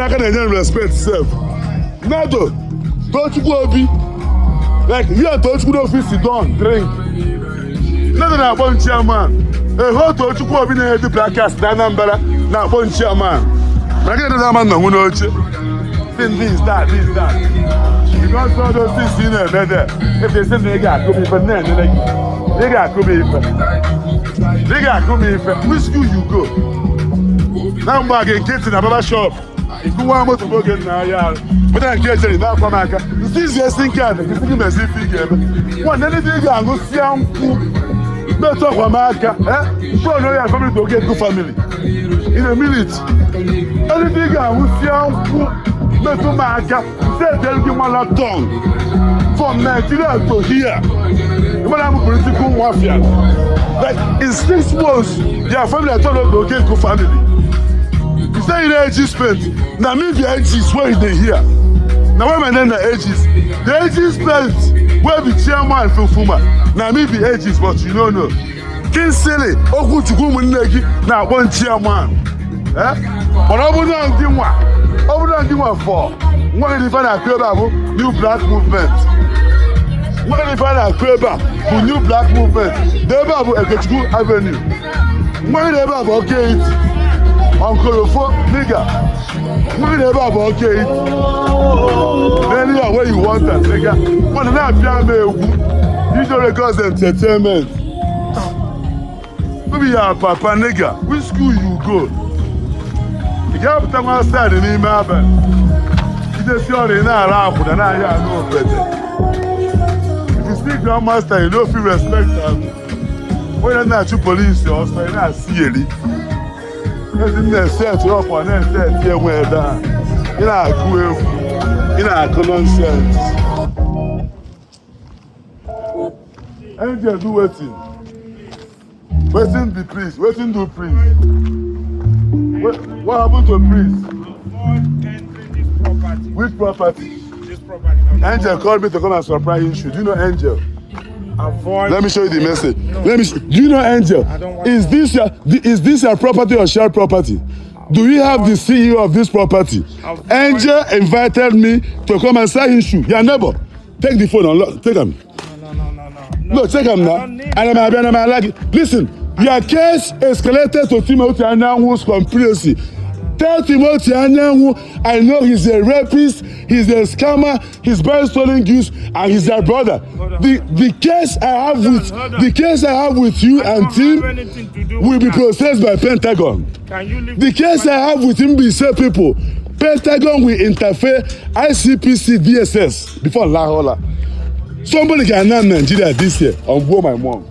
I can respect self. Nado, don't you go be like here. Don't you go fit sit down drink. Nado na bon chairman. How don't you go be na head broadcast na Anambra na bon chairman. Na get that man na hu no oche. This that. Because all those things in there. If they say nigga go be for name, nigga go be for. Nigga go be for. Which school you go? Now I'm getting in a barber shop. If you want to go get now, yeah. But I get it now from America. This is just thinking. You think me see figure. One anything you go see am cool. Better from America, eh? So no your family to get good family. In a minute. Anything you go see am cool. Better America. Say tell you man a tongue. From Nigeria to here. You man am political mafia. Like in 6 months, your family are told to get good family. You say in age spent. Now me the ages where they here. Now where my name the ages. The ages spent where the chairman for Fuma. Now me the ages, but you don't know. King Silly, Oku Chukumu Negi, now one chairman. Eh? But I wouldn't give one for. One if I crave new black movement. One if I crave for new black movement. They have a Kechuku Avenue. One they have okay. Uncle Ofo, nigga. We never okay. Anywhere where you want that, nigga. What not you don't record entertainment. Maybe your papa, nigga. Which school you go? You have to come outside in Imaban. You just see in our and I know better. If you speak grandmaster, you don't feel respect them. When you're not police, you're not see it. Everything set you up on that set here where down. In our nonsense. Angel do waiting. Waiting the priest. Waiting to priest. What happened to priest? Which property? This property. Angel called me to come and surprise you. Do you know Angel? Avoid. Let me show you the message. Do you know Angel? Is this your property or shared property? Do you have the CEO of this property? Angel invited me to come and sign his shoe. Your neighbor, take the phone and take him. No, take him now. And I'm like, listen, your case escalated to Timothy Anyanwu's conspiracy. Tell Timothy Anyanwu, I know he's a rapist, he's a scammer, he's buying stolen goods, and he's their brother. The case I have with you and Tim will be processed by Pentagon. The case I have with him will say people, Pentagon will interfere ICPC DSS before Lahola. Somebody can name Nigeria this year and blow my mom.